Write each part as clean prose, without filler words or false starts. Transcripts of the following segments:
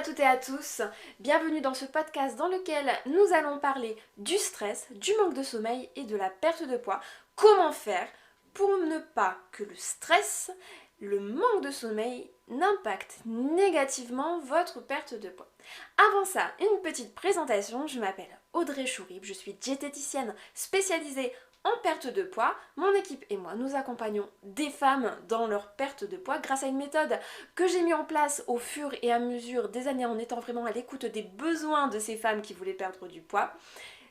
toutes et à tous, bienvenue dans ce podcast dans lequel nous allons parler du stress, du manque de sommeil et de la perte de poids. Comment faire pour ne pas que le stress, le manque de sommeil n'impacte négativement votre perte de poids. Avant ça, une petite présentation, je m'appelle Audrey Chourib, je suis diététicienne spécialisée en perte de poids. Mon équipe et moi, nous accompagnons des femmes dans leur perte de poids grâce à une méthode que j'ai mise en place au fur et à mesure des années en étant vraiment à l'écoute des besoins de ces femmes qui voulaient perdre du poids.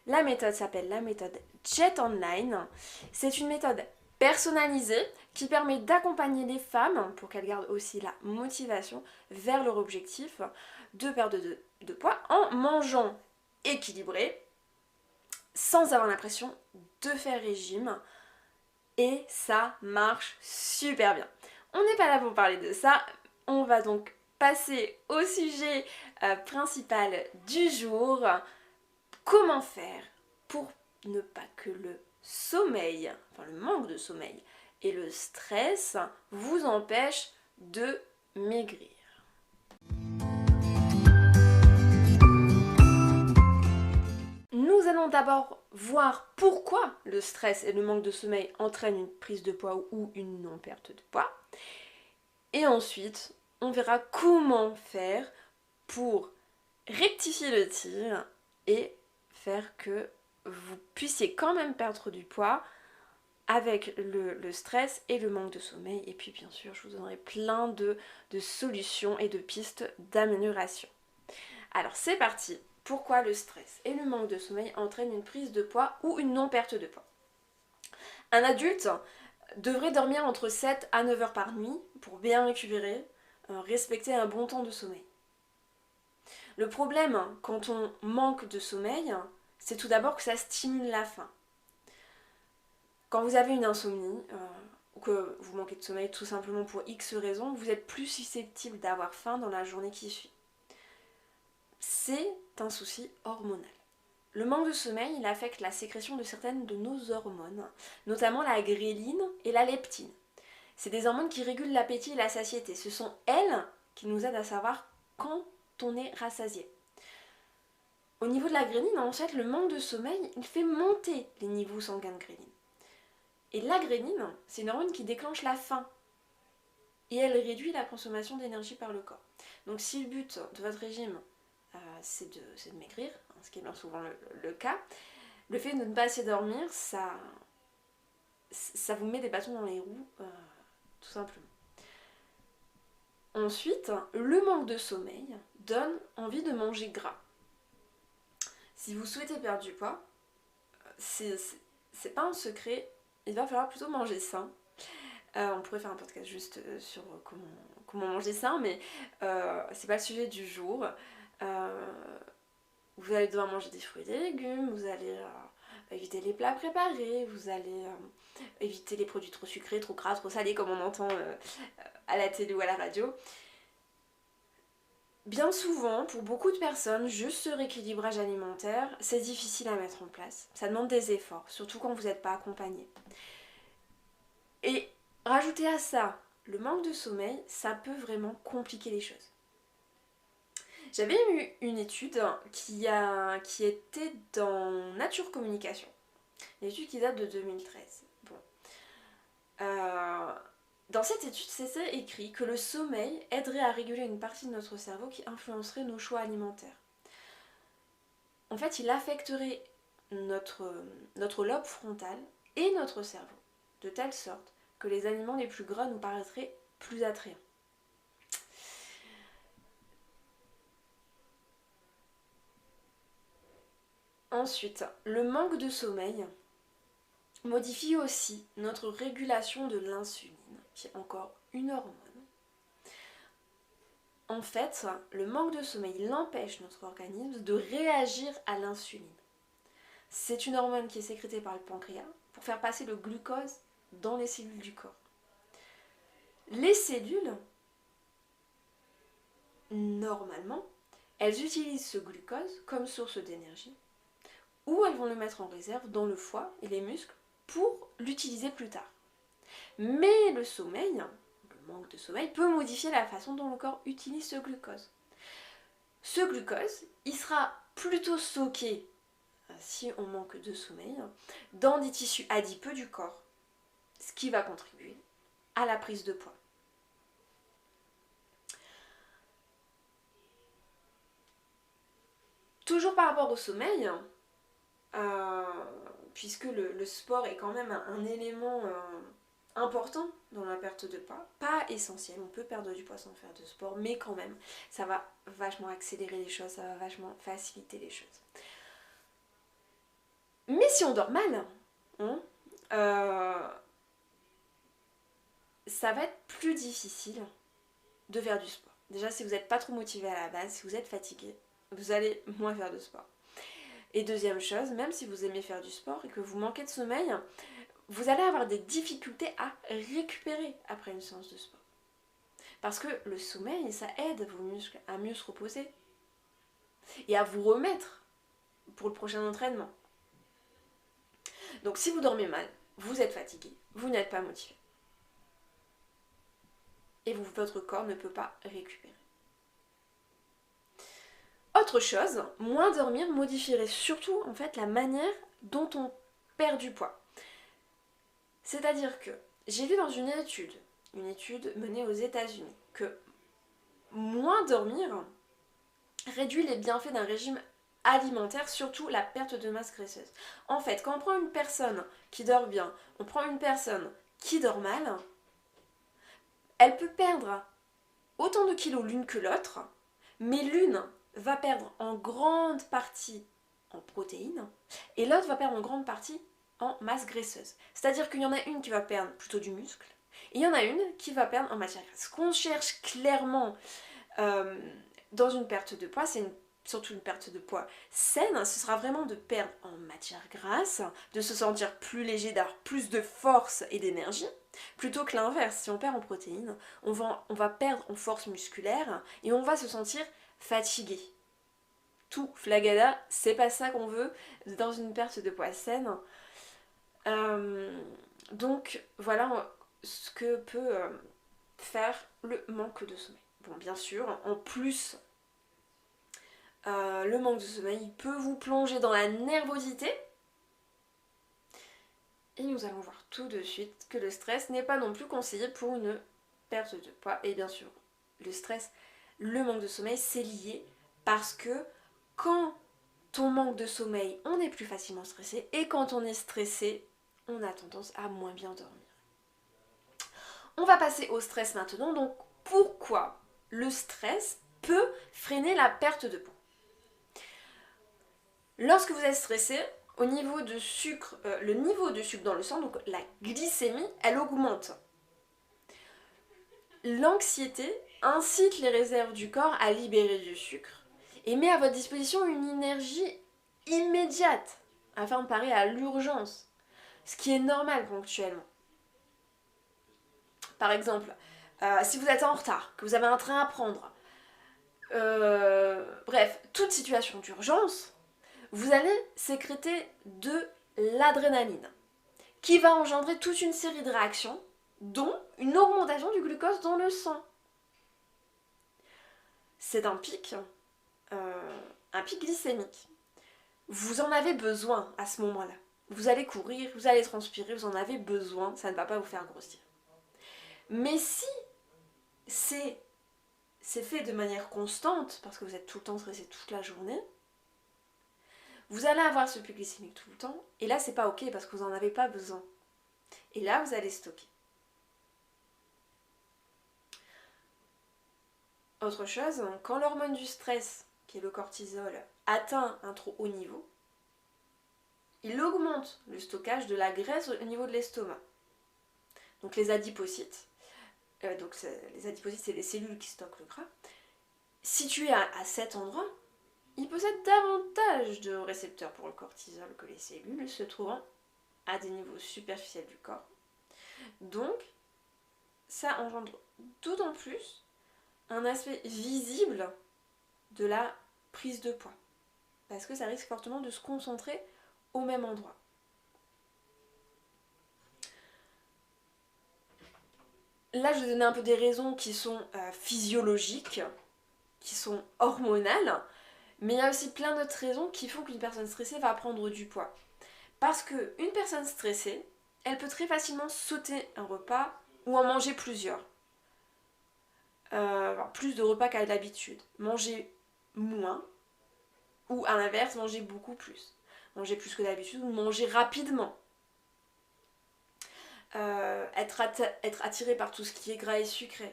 La méthode s'appelle la méthode Jet Online. C'est une méthode personnalisée qui permet d'accompagner les femmes pour qu'elles gardent aussi la motivation vers leur objectif de perte de poids en mangeant équilibré sans avoir l'impression de faire régime, et ça marche super bien. On n'est pas là pour parler de ça, on va donc passer au sujet principal du jour. Comment faire pour ne pas que le sommeil, enfin le manque de sommeil et le stress vous empêchent de maigrir. Nous allons d'abord voir pourquoi le stress et le manque de sommeil entraînent une prise de poids ou une non-perte de poids. Et ensuite, on verra comment faire pour rectifier le tir et faire que vous puissiez quand même perdre du poids avec le stress et le manque de sommeil. Et puis bien sûr, je vous donnerai plein de solutions et de pistes d'amélioration. Alors c'est parti. Pourquoi le stress et le manque de sommeil entraînent une prise de poids ou une non-perte de poids? Un adulte devrait dormir entre 7 à 9 heures par nuit pour bien récupérer, respecter un bon temps de sommeil. Le problème quand on manque de sommeil, c'est tout d'abord que ça stimule la faim. Quand vous avez une insomnie, ou que vous manquez de sommeil tout simplement pour X raisons, vous êtes plus susceptible d'avoir faim dans la journée qui suit. C'est un souci hormonal. Le manque de sommeil, il affecte la sécrétion de certaines de nos hormones, notamment la gréline et la leptine. C'est des hormones qui régulent l'appétit et la satiété. Ce sont elles qui nous aident à savoir quand on est rassasié. Au niveau de la gréline, en fait, le manque de sommeil, il fait monter les niveaux sanguins de gréline. Et la gréline, c'est une hormone qui déclenche la faim. Et elle réduit la consommation d'énergie par le corps. Donc si le but de votre régime, c'est de maigrir, ce qui est bien souvent le cas, le fait de ne pas assez dormir, ça vous met des bâtons dans les roues, tout simplement. Ensuite, le manque de sommeil donne envie de manger gras. Si vous souhaitez perdre du poids, c'est pas un secret, il va falloir plutôt manger sain. On pourrait faire un podcast juste sur comment manger sain, mais c'est pas le sujet du jour. Vous allez devoir manger des fruits et des légumes, vous allez éviter les plats préparés, vous allez éviter les produits trop sucrés, trop gras, trop salés comme on entend à la télé ou à la radio. Bien souvent, pour beaucoup de personnes, juste ce rééquilibrage alimentaire, c'est difficile à mettre en place. Ça demande des efforts, surtout quand vous n'êtes pas accompagné. Et rajouter à ça le manque de sommeil, ça peut vraiment compliquer les choses. J'avais eu une étude qui était dans Nature Communication, une étude qui date de 2013. Bon. Dans cette étude, c'est écrit que le sommeil aiderait à réguler une partie de notre cerveau qui influencerait nos choix alimentaires. En fait, il affecterait notre lobe frontal et notre cerveau, de telle sorte que les aliments les plus gras nous paraîtraient plus attrayants. Ensuite, le manque de sommeil modifie aussi notre régulation de l'insuline, qui est encore une hormone. En fait, le manque de sommeil l'empêche notre organisme de réagir à l'insuline. C'est une hormone qui est sécrétée par le pancréas pour faire passer le glucose dans les cellules du corps. Les cellules, normalement, elles utilisent ce glucose comme source d'énergie, ou elles vont le mettre en réserve dans le foie et les muscles pour l'utiliser plus tard. Mais le sommeil, le manque de sommeil, peut modifier la façon dont le corps utilise ce glucose. ce glucose, il sera plutôt stocké, si on manque de sommeil, dans des tissus adipeux du corps, ce qui va contribuer à la prise de poids. Toujours par rapport au sommeil, puisque le sport est quand même un élément important dans la perte de poids, pas essentiel, on peut perdre du poids sans faire de sport, mais quand même, ça va vachement accélérer les choses, ça va vachement faciliter les choses. Mais si on dort mal, ça va être plus difficile de faire du sport. Déjà, si vous n'êtes pas trop motivé à la base, si vous êtes fatigué, vous allez moins faire de sport. Et deuxième chose, même si vous aimez faire du sport et que vous manquez de sommeil, vous allez avoir des difficultés à récupérer après une séance de sport. Parce que le sommeil, ça aide vos muscles à mieux se reposer et à vous remettre pour le prochain entraînement. Donc si vous dormez mal, vous êtes fatigué, vous n'êtes pas motivé. Et votre corps ne peut pas récupérer. Autre chose, moins dormir modifierait surtout en fait la manière dont on perd du poids. C'est-à-dire que j'ai lu dans une étude menée aux États-Unis, que moins dormir réduit les bienfaits d'un régime alimentaire, surtout la perte de masse graisseuse. En fait, quand on prend une personne qui dort bien, on prend une personne qui dort mal, elle peut perdre autant de kilos l'une que l'autre, mais l'une va perdre en grande partie en protéines et l'autre va perdre en grande partie en masse graisseuse. C'est-à-dire qu'il y en a une qui va perdre plutôt du muscle et il y en a une qui va perdre en matière grasse. Ce qu'on cherche clairement dans une perte de poids, c'est surtout une perte de poids saine, ce sera vraiment de perdre en matière grasse, de se sentir plus léger, d'avoir plus de force et d'énergie, plutôt que l'inverse. Si on perd en protéines, on va perdre en force musculaire et on va se sentir fatigué. Tout flagada, c'est pas ça qu'on veut dans une perte de poids saine. Donc voilà ce que peut faire le manque de sommeil. Bon, bien sûr, en plus, le manque de sommeil il peut vous plonger dans la nervosité. Et nous allons voir tout de suite que le stress n'est pas non plus conseillé pour une perte de poids. Et bien sûr, le stress, le manque de sommeil, c'est lié parce que quand on manque de sommeil, on est plus facilement stressé. Et quand on est stressé, on a tendance à moins bien dormir. On va passer au stress maintenant. Donc, pourquoi le stress peut freiner la perte de poids? Lorsque vous êtes stressé, au niveau de sucre, le niveau de sucre dans le sang, donc la glycémie, elle augmente. L'anxiété incite les réserves du corps à libérer du sucre et met à votre disposition une énergie immédiate afin de parer à l'urgence, ce qui est normal ponctuellement. Par exemple, si vous êtes en retard, que vous avez un train à prendre, bref, toute situation d'urgence, vous allez sécréter de l'adrénaline, qui va engendrer toute une série de réactions, dont une augmentation du glucose dans le sang. C'est un pic glycémique. Vous en avez besoin à ce moment-là. Vous allez courir, vous allez transpirer, vous en avez besoin, ça ne va pas vous faire grossir. Mais si c'est fait de manière constante, parce que vous êtes tout le temps stressé toute la journée, vous allez avoir ce pic glycémique tout le temps, et là c'est pas ok parce que vous n'en avez pas besoin. Et là vous allez stocker. Autre chose, quand l'hormone du stress, qui est le cortisol, atteint un trop haut niveau, il augmente le stockage de la graisse au niveau de l'estomac. Donc les adipocytes, les adipocytes c'est les cellules qui stockent le gras, situés à cet endroit, ils possèdent davantage de récepteurs pour le cortisol que les cellules se trouvant à des niveaux superficiels du corps. Donc, ça engendre d'autant plus un aspect visible de la prise de poids, parce que ça risque fortement de se concentrer au même endroit. Là, je vais donner un peu des raisons qui sont physiologiques, qui sont hormonales, mais il y a aussi plein d'autres raisons qui font qu'une personne stressée va prendre du poids. Parce qu'une personne stressée, elle peut très facilement sauter un repas ou en manger plusieurs. Plus de repas qu'à l'habitude. Manger moins ou à l'inverse, manger beaucoup plus. Manger plus que d'habitude ou manger rapidement. Être attiré par tout ce qui est gras et sucré.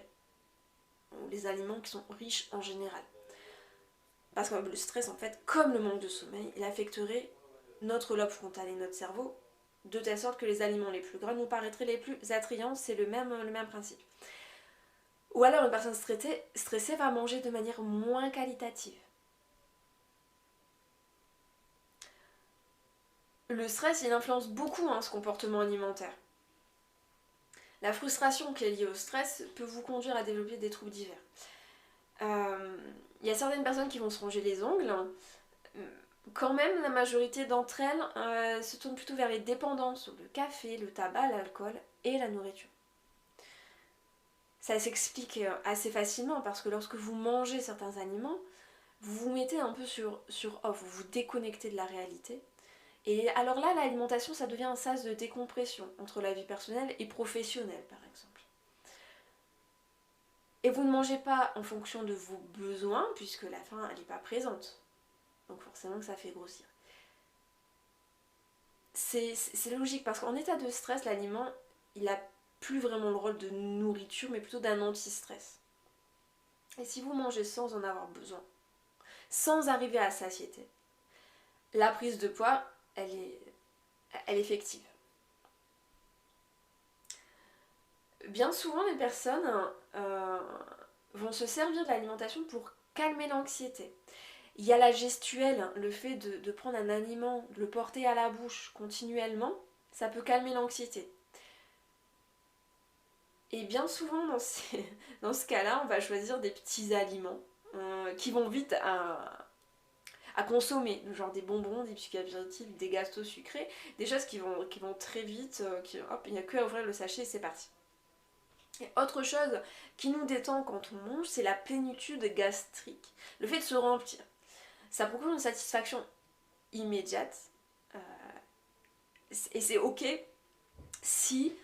Ou les aliments qui sont riches en général. Parce que le stress, en fait, comme le manque de sommeil, il affecterait notre lobe frontal et notre cerveau de telle sorte que les aliments les plus gras nous paraîtraient les plus attrayants. C'est le même principe. Ou alors une personne stressée va manger de manière moins qualitative. Le stress, il influence beaucoup ce comportement alimentaire. La frustration qui est liée au stress peut vous conduire à développer des troubles divers. Il y a certaines personnes qui vont se ronger les ongles. Quand même, la majorité d'entre elles se tournent plutôt vers les dépendances, le café, le tabac, l'alcool et la nourriture. Ça s'explique assez facilement parce que lorsque vous mangez certains aliments, vous vous mettez un peu sur off, vous vous déconnectez de la réalité. Et alors là, l'alimentation, ça devient un sas de décompression entre la vie personnelle et professionnelle, par exemple. Et vous ne mangez pas en fonction de vos besoins, puisque la faim, elle n'est pas présente. Donc forcément que ça fait grossir. C'est logique, parce qu'en état de stress, l'aliment, il n'a plus vraiment le rôle de nourriture, mais plutôt d'un anti-stress. Et si vous mangez sans en avoir besoin, sans arriver à satiété, la prise de poids, elle est effective. Bien souvent, les personnes vont se servir de l'alimentation pour calmer l'anxiété. Il y a la gestuelle, le fait de prendre un aliment, de le porter à la bouche continuellement, ça peut calmer l'anxiété. Et bien souvent, dans ce cas-là, on va choisir des petits aliments qui vont vite à consommer, genre des bonbons, des biscuits apéritifs, des gâteaux sucrés, des choses qui vont très vite, hop, il n'y a que à ouvrir le sachet et c'est parti. Et autre chose qui nous détend quand on mange, c'est la plénitude gastrique, le fait de se remplir. Ça procure une satisfaction immédiate et c'est ok si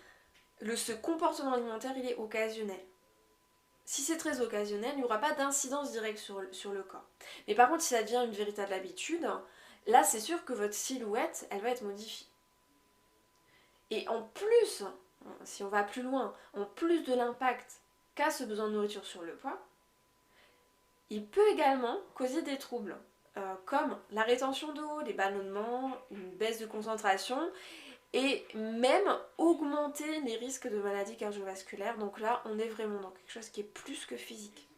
ce comportement alimentaire il est occasionnel. Si c'est très occasionnel, il n'y aura pas d'incidence directe sur le corps. Mais par contre, si ça devient une véritable habitude, là c'est sûr que votre silhouette, elle va être modifiée. Et en plus, si on va plus loin, en plus de l'impact qu'a ce besoin de nourriture sur le poids, il peut également causer des troubles, comme la rétention d'eau, les ballonnements, une baisse de concentration, et même augmenter les risques de maladies cardiovasculaires. Donc là, on est vraiment dans quelque chose qui est plus que physique.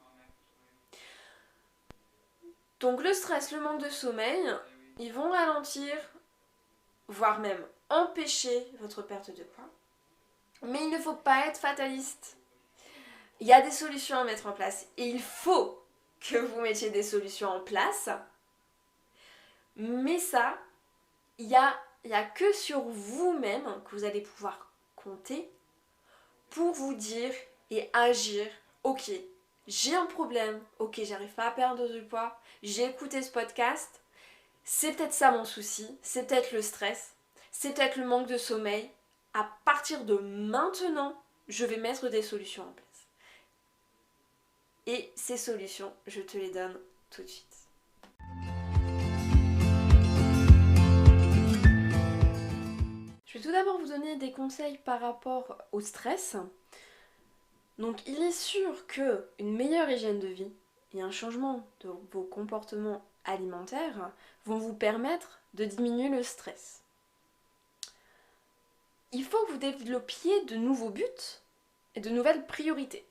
Donc le stress, le manque de sommeil, ils vont ralentir, voire même empêcher votre perte de poids. Mais il ne faut pas être fataliste. Il y a des solutions à mettre en place et il faut que vous mettiez des solutions en place. Mais ça, il n'y a que sur vous-même que vous allez pouvoir compter pour vous dire et agir, ok, j'ai un problème, ok, j'arrive pas à perdre du poids, j'ai écouté ce podcast, c'est peut-être ça mon souci, c'est peut-être le stress, c'est peut-être le manque de sommeil. À partir de maintenant, je vais mettre des solutions en place. Et ces solutions, je te les donne tout de suite. Je vais tout d'abord vous donner des conseils par rapport au stress. Donc il est sûr qu'une meilleure hygiène de vie et un changement de vos comportements alimentaires vont vous permettre de diminuer le stress. Il faut que vous développiez de nouveaux buts et de nouvelles priorités.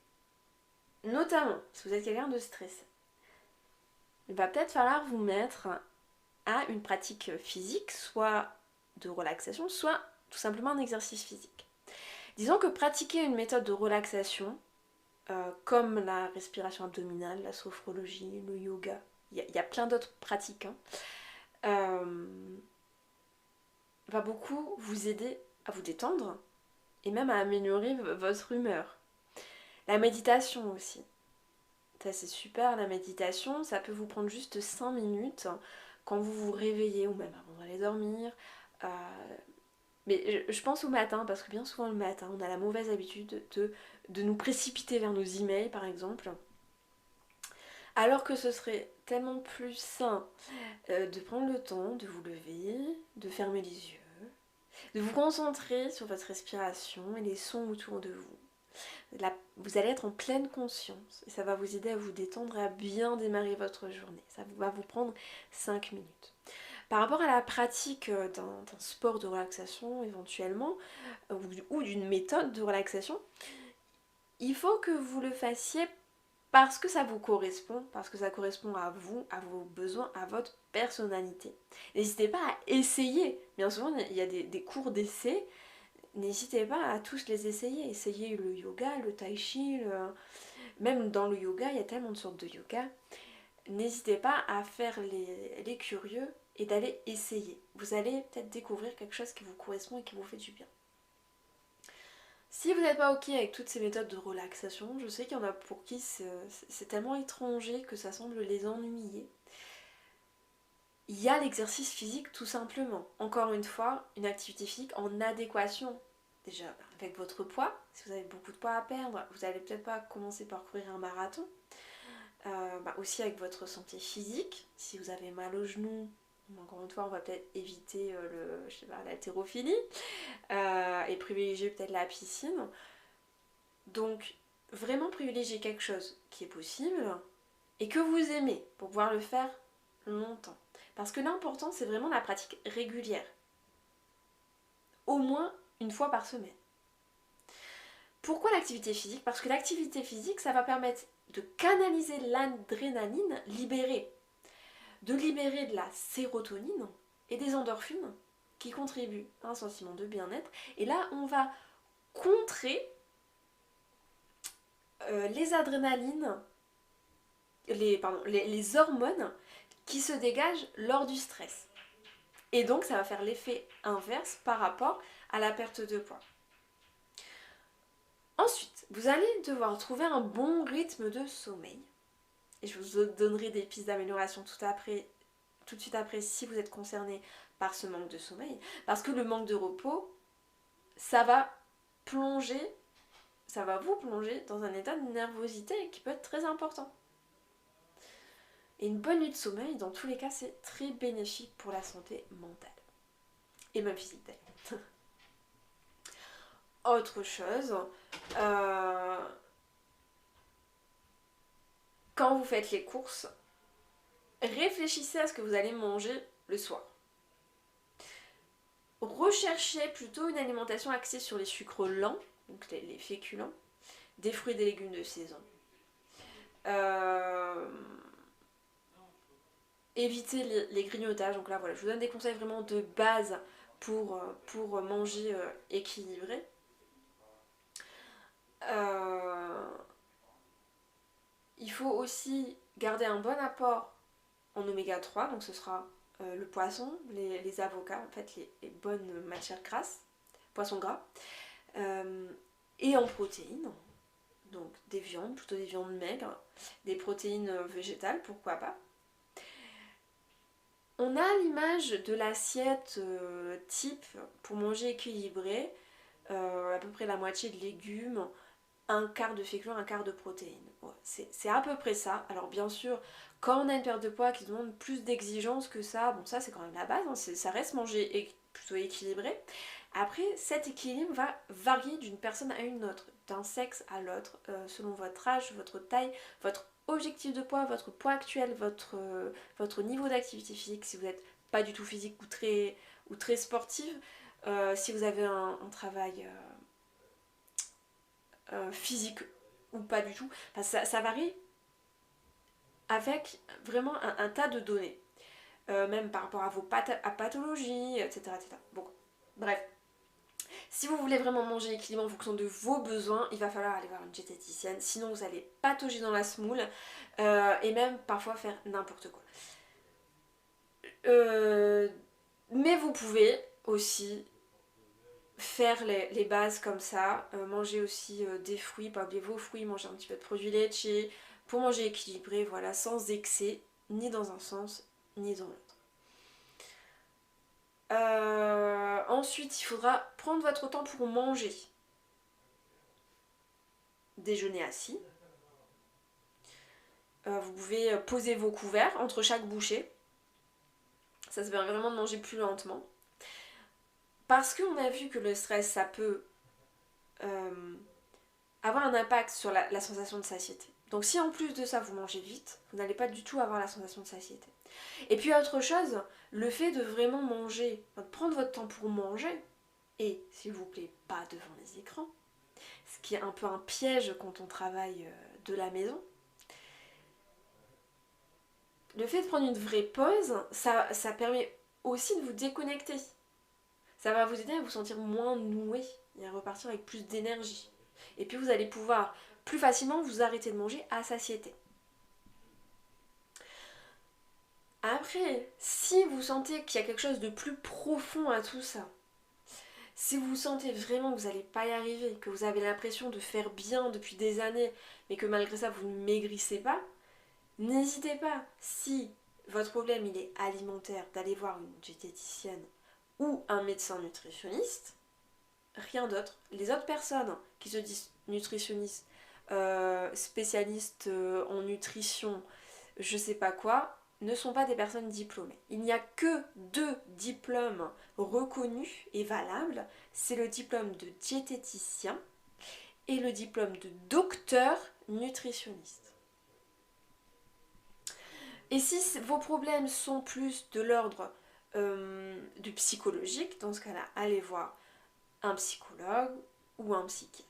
Notamment, si vous êtes quelqu'un de stressé, il va peut-être falloir vous mettre à une pratique physique, soit de relaxation, soit tout simplement un exercice physique. Disons que pratiquer une méthode de relaxation, comme la respiration abdominale, la sophrologie, le yoga, il y a plein d'autres pratiques, va beaucoup vous aider à vous détendre et même à améliorer votre humeur. La méditation aussi Ça c'est super, la méditation, ça peut vous prendre juste 5 minutes quand vous vous réveillez ou même avant d'aller dormir. Euh, mais je pense au matin, parce que bien souvent le matin, on a la mauvaise habitude de nous précipiter vers nos emails par exemple. Alors que ce serait tellement plus sain de prendre le temps de vous lever, de fermer les yeux, de vous concentrer sur votre respiration et les sons autour de vous. Là, vous allez être en pleine conscience et ça va vous aider à vous détendre et à bien démarrer votre journée. Ça va vous prendre 5 minutes. Par rapport à la pratique d'un sport de relaxation éventuellement, ou d'une méthode de relaxation, il faut que vous le fassiez parce que ça vous correspond, parce que ça correspond à vous, à vos besoins, à votre personnalité. N'hésitez pas à essayer. Bien souvent, il y a des cours d'essai. N'hésitez pas à tous les essayer. Essayez le yoga, le tai chi, même dans le yoga, il y a tellement de sortes de yoga. N'hésitez pas à faire les curieux et d'aller essayer. Vous allez peut-être découvrir quelque chose qui vous correspond et qui vous fait du bien. Si vous n'êtes pas ok avec toutes ces méthodes de relaxation, je sais qu'il y en a pour qui c'est tellement étranger que ça semble les ennuyer. Il y a l'exercice physique tout simplement. Encore une fois, une activité physique en adéquation déjà avec votre poids. Si vous avez beaucoup de poids à perdre, vous n'allez peut-être pas commencer par courir un marathon. Aussi avec votre santé physique, si vous avez mal aux genoux, encore une fois on va peut-être éviter l'haltérophilie et privilégier peut-être la piscine. Donc vraiment privilégier quelque chose qui est possible et que vous aimez pour pouvoir le faire longtemps. Parce que l'important c'est vraiment la pratique régulière. Au moins une fois par semaine. Pourquoi l'activité physique? Parce que l'activité physique ça va permettre de canaliser l'adrénaline libérée, de libérer de la sérotonine et des endorphines qui contribuent à un sentiment de bien-être. Et là, on va contrer les adrénalines, les hormones qui se dégagent lors du stress. Et donc, ça va faire l'effet inverse par rapport à la perte de poids. Ensuite, vous allez devoir trouver un bon rythme de sommeil. Et je vous donnerai des pistes d'amélioration tout de suite après si vous êtes concerné par ce manque de sommeil. Parce que le manque de repos, ça va vous plonger dans un état de nervosité qui peut être très important. Et une bonne nuit de sommeil, dans tous les cas, c'est très bénéfique pour la santé mentale. Et même physique d'ailleurs. Autre chose, quand vous faites les courses, réfléchissez à ce que vous allez manger le soir. Recherchez plutôt une alimentation axée sur les sucres lents, donc les féculents, des fruits et des légumes de saison. Évitez les grignotages, donc là voilà, je vous donne des conseils vraiment de base pour manger équilibré. Il faut aussi garder un bon apport en oméga 3, donc ce sera le poisson, les avocats, en fait les bonnes matières grasses, poissons gras, et en protéines, donc des viandes, plutôt des viandes maigres, des protéines végétales, pourquoi pas. On a l'image de l'assiette type pour manger équilibré, à peu près la moitié de légumes, un quart de féculents, un quart de protéines. Ouais, c'est à peu près ça. Alors bien sûr, quand on a une perte de poids qui demande plus d'exigence que ça, bon ça c'est quand même la base, hein, ça reste manger plutôt équilibré. Après, cet équilibre va varier d'une personne à une autre, d'un sexe à l'autre, selon votre âge, votre taille, votre objectif de poids, votre poids actuel, votre niveau d'activité physique, si vous n'êtes pas du tout physique ou très sportive, si vous avez un travail physique ou pas du tout, enfin, ça varie avec vraiment un tas de données, même par rapport à vos pathologies, etc., etc. Bon, bref. Si vous voulez vraiment manger équilibré en fonction de vos besoins, il va falloir aller voir une diététicienne, sinon vous allez patauger dans la semoule et même parfois faire n'importe quoi. Mais vous pouvez aussi faire les bases comme ça, manger aussi des fruits, pas oublier vos fruits, manger un petit peu de produits laitiers pour manger équilibré, voilà, sans excès, ni dans un sens, ni dans l'autre. Ensuite, il faudra prendre votre temps pour manger. Déjeuner assis. Vous pouvez poser vos couverts entre chaque bouchée. Ça permet vraiment de manger plus lentement. Parce qu'on a vu que le stress, ça peut avoir un impact sur la sensation de satiété. Donc si en plus de ça vous mangez vite, vous n'allez pas du tout avoir la sensation de satiété. Et puis autre chose, le fait de vraiment manger, de prendre votre temps pour manger, et s'il vous plaît pas devant les écrans, ce qui est un peu un piège quand on travaille de la maison, le fait de prendre une vraie pause, ça permet aussi de vous déconnecter. Ça va vous aider à vous sentir moins noué et à repartir avec plus d'énergie. Et puis vous allez pouvoir plus facilement vous arrêter de manger à satiété. Après, si vous sentez qu'il y a quelque chose de plus profond à tout ça, si vous sentez vraiment que vous n'allez pas y arriver, que vous avez l'impression de faire bien depuis des années, mais que malgré ça vous ne maigrissez pas, n'hésitez pas, si votre problème il est alimentaire, d'aller voir une diététicienne ou un médecin nutritionniste, rien d'autre. Les autres personnes qui se disent nutritionnistes, spécialistes en nutrition, je sais pas quoi, ne sont pas des personnes diplômées. Il n'y a que 2 diplômes reconnus et valables, c'est le diplôme de diététicien et le diplôme de docteur nutritionniste. Et si vos problèmes sont plus de l'ordre du psychologique, dans ce cas-là, allez voir un psychologue ou un psychiatre.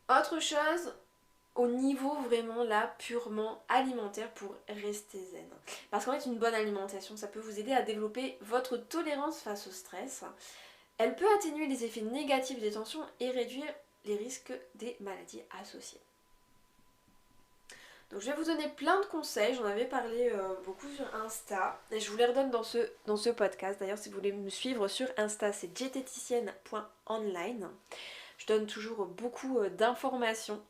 Autre chose, au niveau vraiment là, purement alimentaire pour rester zen. Parce qu'en fait, une bonne alimentation, ça peut vous aider à développer votre tolérance face au stress. Elle peut atténuer les effets négatifs des tensions et réduire les risques des maladies associées. Donc je vais vous donner plein de conseils, j'en avais parlé beaucoup sur Insta et je vous les redonne dans ce podcast. D'ailleurs si vous voulez me suivre sur Insta, c'est diététicienne.online. Je donne toujours beaucoup d'informations.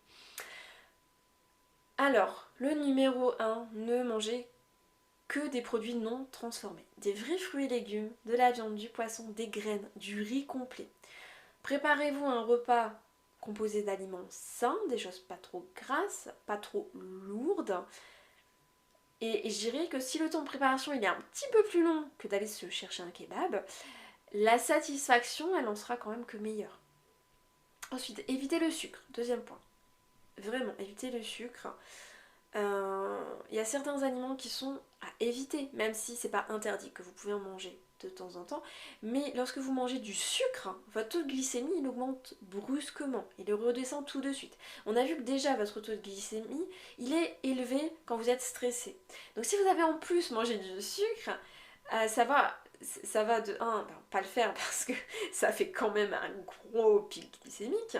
Alors, le numéro 1, ne mangez que des produits non transformés. Des vrais fruits et légumes, de la viande, du poisson, des graines, du riz complet. Préparez-vous un repas composé d'aliments sains, des choses pas trop grasses, pas trop lourdes. Et je dirais que si le temps de préparation il est un petit peu plus long que d'aller se chercher un kebab, la satisfaction elle en sera quand même que meilleure. Ensuite, évitez le sucre, deuxième point. Vraiment, évitez le sucre. Il y a certains aliments qui sont à éviter, même si c'est pas interdit, que vous pouvez en manger de temps en temps. Mais lorsque vous mangez du sucre, votre taux de glycémie il augmente brusquement, il redescend tout de suite. On a vu que déjà votre taux de glycémie il est élevé quand vous êtes stressé. Donc si vous avez en plus mangé du sucre, ça va de 1, pas le faire parce que ça fait quand même un gros pic glycémique.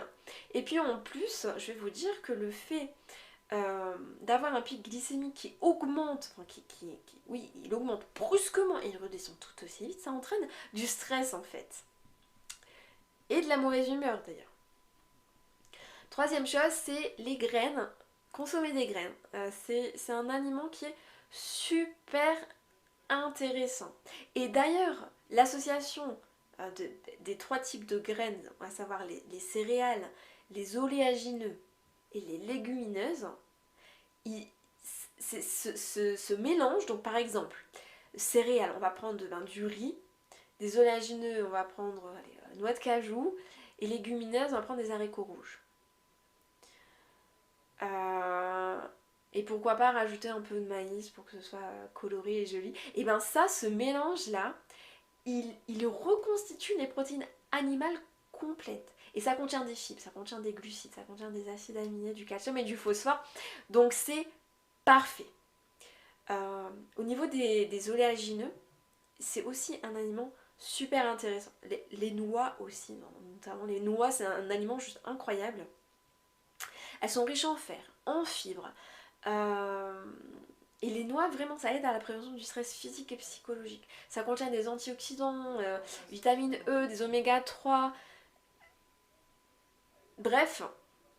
Et puis en plus, je vais vous dire que le fait d'avoir un pic glycémique qui augmente, enfin oui, il augmente brusquement et il redescend tout aussi vite, ça entraîne du stress en fait. Et de la mauvaise humeur d'ailleurs. Troisième chose, c'est les graines. Consommer des graines. C'est un aliment qui est super intéressant. Et d'ailleurs, l'association des 3 types de graines, à savoir les céréales, les oléagineux et les légumineuses, ce mélange, donc par exemple, céréales, on va prendre du riz, des oléagineux, on va prendre noix de cajou, et légumineuses, on va prendre des haricots rouges. Et pourquoi pas rajouter un peu de maïs pour que ce soit coloré et joli. Et bien ça, ce mélange-là, il reconstitue les protéines animales complètes. Et ça contient des fibres, ça contient des glucides, ça contient des acides aminés, du calcium et du phosphore. Donc c'est parfait. Au niveau des oléagineux, c'est aussi un aliment super intéressant. Les noix aussi, notamment les noix, c'est un aliment juste incroyable. Elles sont riches en fer, en fibres. Et les noix, vraiment, ça aide à la prévention du stress physique et psychologique. Ça contient des antioxydants, vitamine E, des oméga 3. Bref,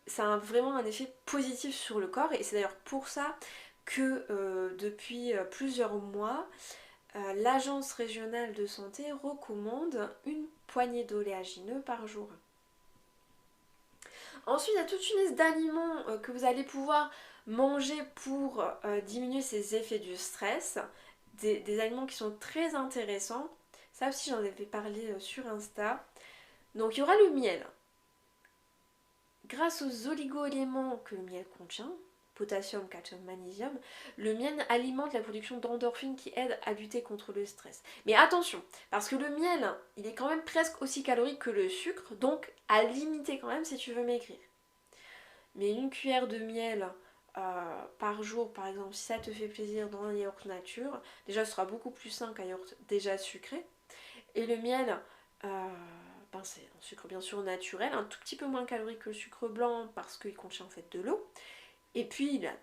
ça a vraiment un effet positif sur le corps. Et c'est d'ailleurs pour ça que depuis plusieurs mois, l'Agence régionale de santé recommande une poignée d'oléagineux par jour. Ensuite, il y a toute une liste d'aliments que vous allez pouvoir manger pour diminuer ces effets du stress. Des aliments qui sont très intéressants. Ça aussi, j'en avais parlé sur Insta. Donc, il y aura le miel. Grâce aux oligo-éléments que le miel contient, potassium, calcium, magnésium, le miel alimente la production d'endorphines qui aident à lutter contre le stress. Mais attention, parce que le miel, il est quand même presque aussi calorique que le sucre, donc à limiter quand même si tu veux maigrir. Mais une cuillère de miel par jour, par exemple, si ça te fait plaisir dans un yaourt nature, déjà ce sera beaucoup plus sain qu'un yaourt déjà sucré. Et le miel, c'est un sucre bien sûr naturel, un tout petit peu moins calorique que le sucre blanc parce qu'il contient en fait de l'eau. Et puis il a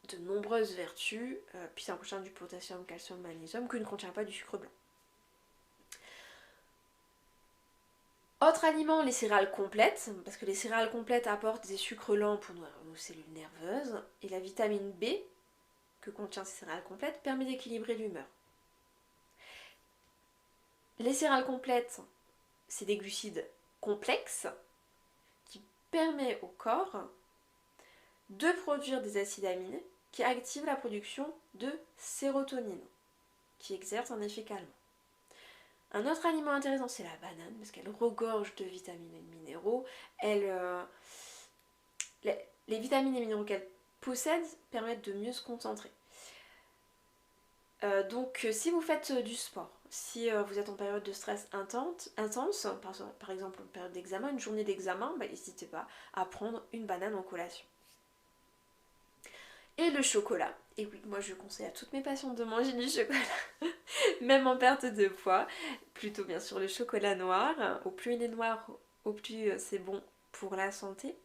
de nombreuses vertus, puis ça contient du potassium, calcium, magnésium que ne contient pas du sucre blanc. Autre aliment, les céréales complètes, parce que les céréales complètes apportent des sucres lents pour nos cellules nerveuses, et la vitamine B que contient ces céréales complètes permet d'équilibrer l'humeur. Les céréales complètes, c'est des glucides complexes qui permettent au corps de produire des acides aminés qui activent la production de sérotonine, qui exerce un effet calmant. Un autre aliment intéressant, c'est la banane, parce qu'elle regorge de vitamines et de minéraux. Les vitamines et minéraux qu'elle possède permettent de mieux se concentrer. Donc si vous faites du sport, si vous êtes en période de stress intense, par exemple en période d'examen, une journée d'examen, n'hésitez pas à prendre une banane en collation. Et le chocolat. Et oui, moi je conseille à toutes mes patientes de manger du chocolat, même en perte de poids. Plutôt bien sûr le chocolat noir. Au plus il est noir, au plus c'est bon pour la santé.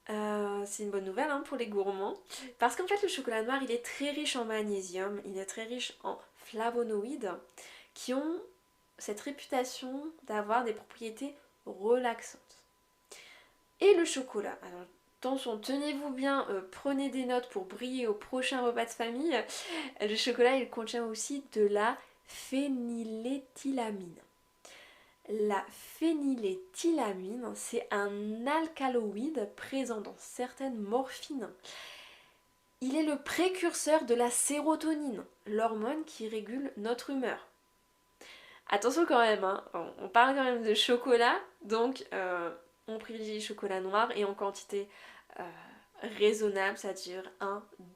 C'est une bonne nouvelle pour les gourmands. Parce qu'en fait le chocolat noir il est très riche en magnésium, il est très riche en flavonoïdes qui ont cette réputation d'avoir des propriétés relaxantes. Et le chocolat, alors attention, tenez-vous bien, prenez des notes pour briller au prochain repas de famille. Le chocolat, il contient aussi de la phényléthylamine. La phényléthylamine, c'est un alcaloïde présent dans certaines morphines. Il est le précurseur de la sérotonine, l'hormone qui régule notre humeur. Attention quand même, on parle quand même de chocolat, donc on privilégie le chocolat noir et en quantité raisonnable, c'est-à-dire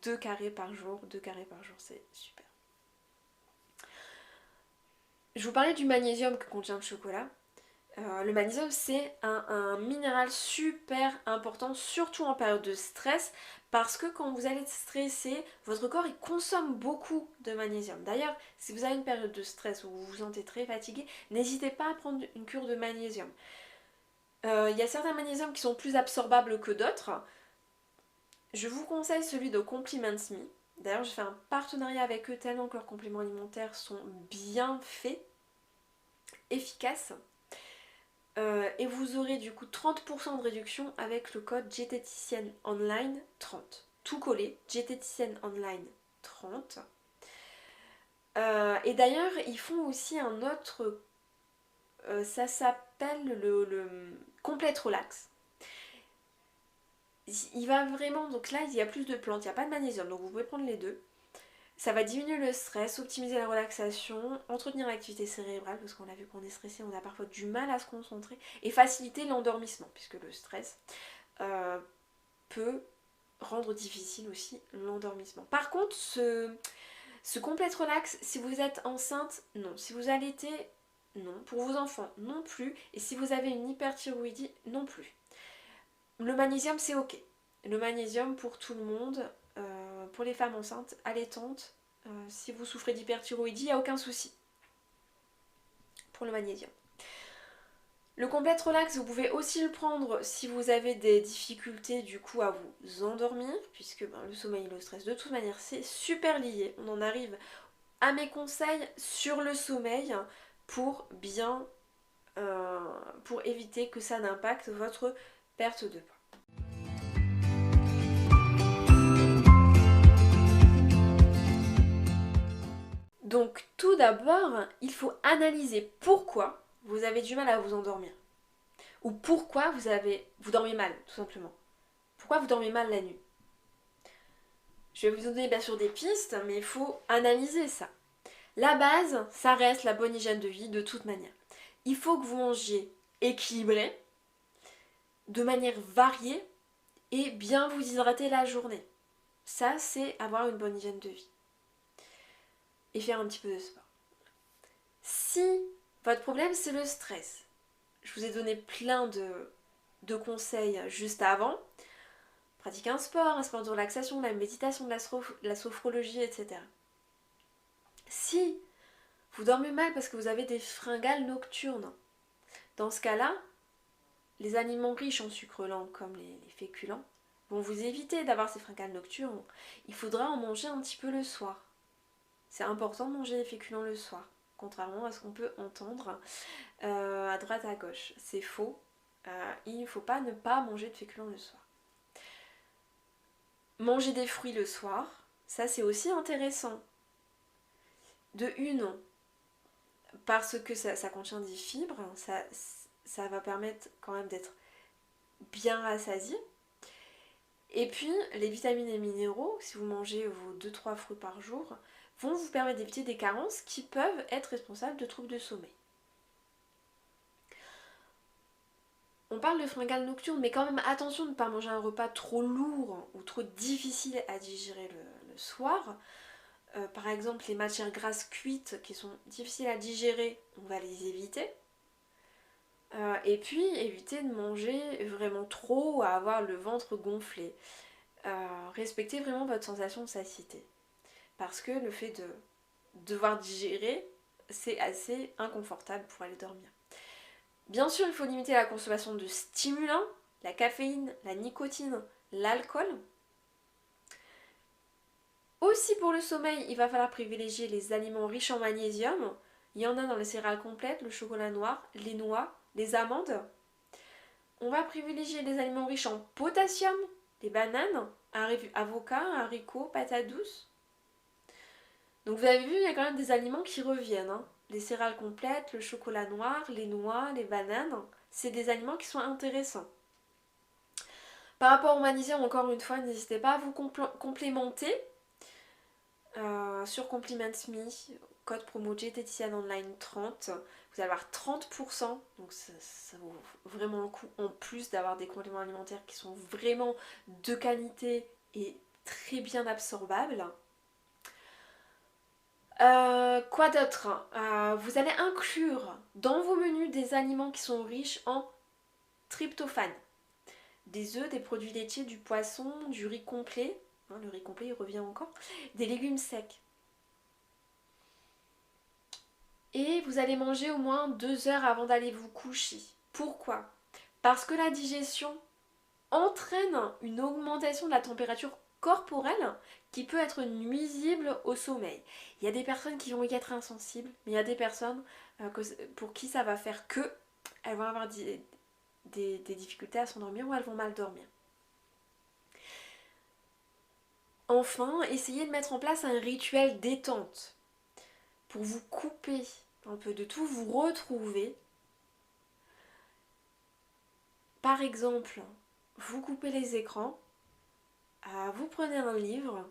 2 carrés par jour. 2 carrés par jour, c'est super. Je vous parlais du magnésium que contient le chocolat. Le magnésium, c'est un minéral super important, surtout en période de stress, parce que quand vous allez être stressé, votre corps il consomme beaucoup de magnésium. D'ailleurs, si vous avez une période de stress où vous vous sentez très fatigué, n'hésitez pas à prendre une cure de magnésium. Il y a certains magnésiums qui sont plus absorbables que d'autres. Je vous conseille celui de Compliments Me. D'ailleurs, je fais un partenariat avec eux tellement que leurs compléments alimentaires sont bien faits, efficaces. Et vous aurez du coup 30% de réduction avec le code diététicienne online 30. Tout collé, diététicienne online 30. Et d'ailleurs, ils font aussi un autre, ça s'appelle le Complete Relax. Il va vraiment, donc là il y a plus de plantes, il n'y a pas de magnésium, donc vous pouvez prendre les deux. Ça va diminuer le stress, optimiser la relaxation, entretenir l'activité cérébrale, parce qu'on a vu qu'on est stressé, on a parfois du mal à se concentrer, et faciliter l'endormissement, puisque le stress peut rendre difficile aussi l'endormissement. Par contre, ce complète relax, si vous êtes enceinte, non. Si vous allaitez, non. Pour vos enfants, non plus. Et si vous avez une hyperthyroïdie, non plus. Le magnésium, c'est ok. Le magnésium pour tout le monde, pour les femmes enceintes, allaitantes, si vous souffrez d'hyperthyroïdie, il n'y a aucun souci pour le magnésium. Le Complete Relax, vous pouvez aussi le prendre si vous avez des difficultés du coup à vous endormir, puisque le sommeil et le stress de toute manière c'est super lié. On en arrive à mes conseils sur le sommeil pour bien pour éviter que ça n'impacte votre perte de poids. Donc tout d'abord, il faut analyser pourquoi vous avez du mal à vous endormir. Ou pourquoi vous dormez mal, tout simplement. Pourquoi vous dormez mal la nuit. Je vais vous donner bien sûr des pistes, mais il faut analyser ça. La base, ça reste la bonne hygiène de vie de toute manière. Il faut que vous mangiez équilibré, de manière variée et bien vous hydrater la journée. Ça, c'est avoir une bonne hygiène de vie. Et faire un petit peu de sport. Si votre problème c'est le stress, je vous ai donné plein de conseils juste avant. Pratiquer un sport de relaxation, de la méditation, de la sophrologie, etc. Si vous dormez mal parce que vous avez des fringales nocturnes, dans ce cas-là, les aliments riches en sucre lent comme les féculents vont vous éviter d'avoir ces fringales nocturnes. Il faudra en manger un petit peu le soir. C'est important de manger les féculents le soir, contrairement à ce qu'on peut entendre à droite à gauche. C'est faux. Il ne faut pas ne pas manger de féculents le soir. Manger des fruits le soir, ça c'est aussi intéressant. De une, parce que ça contient des fibres, ça va permettre quand même d'être bien rassasié. Et puis, les vitamines et minéraux, si vous mangez vos 2-3 fruits par jour, vont vous permettre d'éviter des carences qui peuvent être responsables de troubles de sommeil. On parle de fringales nocturnes, mais quand même attention de ne pas manger un repas trop lourd ou trop difficile à digérer le soir. Par exemple, les matières grasses cuites qui sont difficiles à digérer, on va les éviter. Et puis, éviter de manger vraiment trop ou à avoir le ventre gonflé. Respectez vraiment votre sensation de satiété. Parce que le fait de devoir digérer, c'est assez inconfortable pour aller dormir. Bien sûr, il faut limiter la consommation de stimulants, la caféine, la nicotine, l'alcool. Aussi pour le sommeil, il va falloir privilégier les aliments riches en magnésium. Il y en a dans les céréales complètes, le chocolat noir, les noix, les amandes. On va privilégier les aliments riches en potassium, les bananes, avocats, haricots, patates douces. Donc vous avez vu, il y a quand même des aliments qui reviennent. Les céréales complètes, le chocolat noir, les noix, les bananes, c'est des aliments qui sont intéressants. Par rapport au magnésium, encore une fois, n'hésitez pas à vous complémenter. Sur Compliment Me, code promo Diététicienne Online 30, vous allez avoir 30%, donc ça vaut vraiment le coup en plus d'avoir des compléments alimentaires qui sont vraiment de qualité et très bien absorbables. Quoi d'autre? Vous allez inclure dans vos menus des aliments qui sont riches en tryptophane. Des œufs, des produits laitiers, du poisson, du riz complet. Le riz complet il revient encore. Des légumes secs. Et vous allez manger au moins 2 heures avant d'aller vous coucher. Pourquoi? Parce que la digestion entraîne une augmentation de la température corporelle qui peut être nuisible au sommeil. Il y a des personnes qui vont y être insensibles, mais il y a des personnes pour qui ça va faire que elles vont avoir des difficultés à s'endormir ou elles vont mal dormir. Enfin, essayez de mettre en place un rituel détente pour vous couper un peu de tout, vous retrouver. Par exemple, vous coupez les écrans, vous prenez un livre,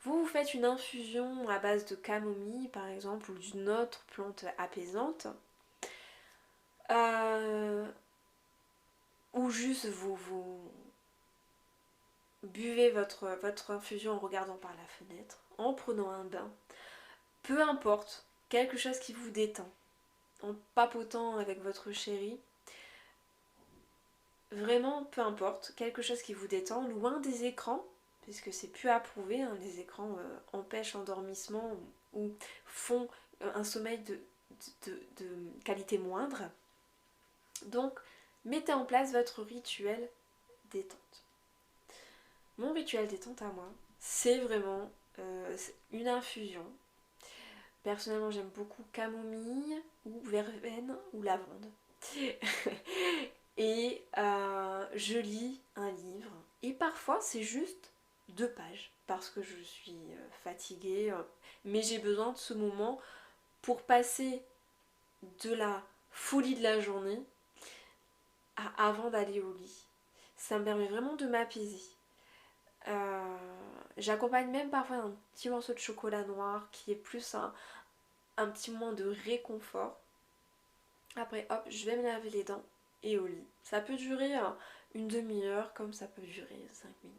vous faites une infusion à base de camomille par exemple ou d'une autre plante apaisante, ou juste vous buvez votre infusion en regardant par la fenêtre, en prenant un bain, peu importe, quelque chose qui vous détend, en papotant avec votre chéri. Vraiment, peu importe, quelque chose qui vous détend, loin des écrans, puisque c'est plus approuvé, les écrans empêchent l'endormissement ou font un sommeil de qualité moindre. Donc, mettez en place votre rituel détente. Mon rituel détente à moi, c'est vraiment une infusion. Personnellement, j'aime beaucoup camomille ou verveine ou lavande. Et je lis un livre. Et parfois, c'est juste 2 pages parce que je suis fatiguée. Mais j'ai besoin de ce moment pour passer de la folie de la journée avant d'aller au lit. Ça me permet vraiment de m'apaiser. J'accompagne même parfois un petit morceau de chocolat noir qui est plus un petit moment de réconfort. Après, hop, je vais me laver les dents et au lit. Ça peut durer une demi-heure comme ça peut durer 5 minutes.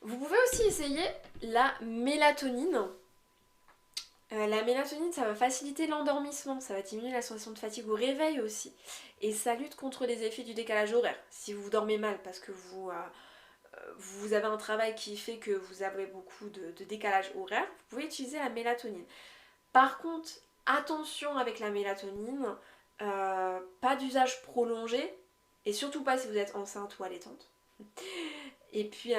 Vous pouvez aussi essayer la mélatonine. La mélatonine, ça va faciliter l'endormissement, ça va diminuer la sensation de fatigue au réveil aussi. Et ça lutte contre les effets du décalage horaire. Si vous dormez mal parce que vous avez un travail qui fait que vous avez beaucoup de décalage horaire, vous pouvez utiliser la mélatonine. Par contre, attention avec la mélatonine, pas d'usage prolongé, et surtout pas si vous êtes enceinte ou allaitante. Et puis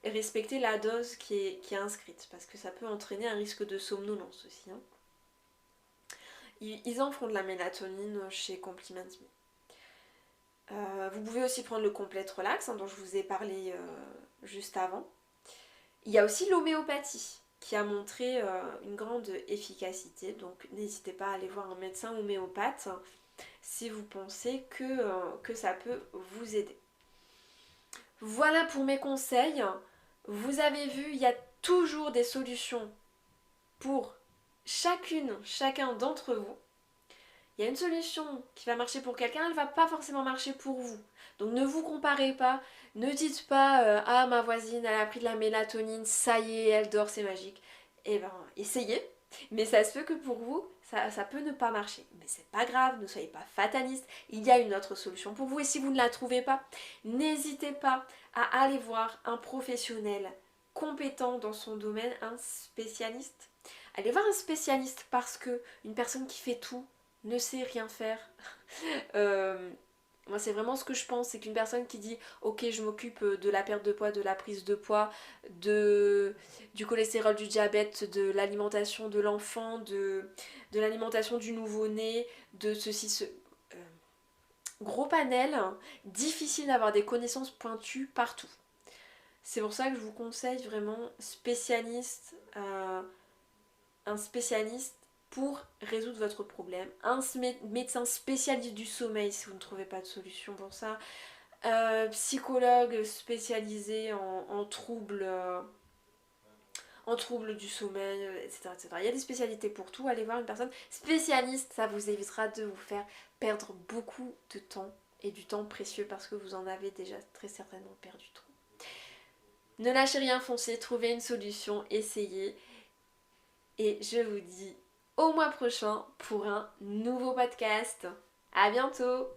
respecter la dose qui est inscrite, parce que ça peut entraîner un risque de somnolence aussi. Hein. Ils en font de la mélatonine chez Compliment Me. Vous pouvez aussi prendre le Complete Relax, dont je vous ai parlé juste avant. Il y a aussi l'homéopathie qui a montré une grande efficacité, donc n'hésitez pas à aller voir un médecin homéopathe si vous pensez que ça peut vous aider. Voilà pour mes conseils. Vous avez vu, il y a toujours des solutions pour chacun d'entre vous. Il y a une solution qui va marcher pour quelqu'un, elle ne va pas forcément marcher pour vous. Donc ne vous comparez pas, ne dites pas ah ma voisine elle a pris de la mélatonine, ça y est, elle dort, c'est magique. Eh ben essayez, mais ça se peut que pour vous, ça peut ne pas marcher. Mais c'est pas grave, ne soyez pas fataliste, il y a une autre solution pour vous et si vous ne la trouvez pas, n'hésitez pas à aller voir un professionnel compétent dans son domaine, un spécialiste. Allez voir un spécialiste parce que une personne qui fait tout ne sait rien faire. Moi c'est vraiment ce que je pense, c'est qu'une personne qui dit ok je m'occupe de la perte de poids, de la prise de poids, du cholestérol, du diabète, de l'alimentation de l'enfant, de l'alimentation du nouveau-né, de ceci, gros panel, difficile d'avoir des connaissances pointues partout. C'est pour ça que je vous conseille vraiment un spécialiste pour résoudre votre problème, un médecin spécialiste du sommeil si vous ne trouvez pas de solution pour ça, psychologue spécialisé en troubles du sommeil, etc., etc. Il y a des spécialités pour tout, allez voir une personne spécialiste, ça vous évitera de vous faire perdre beaucoup de temps et du temps précieux parce que vous en avez déjà très certainement perdu trop. Ne lâchez rien, foncez, trouvez une solution, essayez. Et je vous dis au mois prochain pour un nouveau podcast. À bientôt!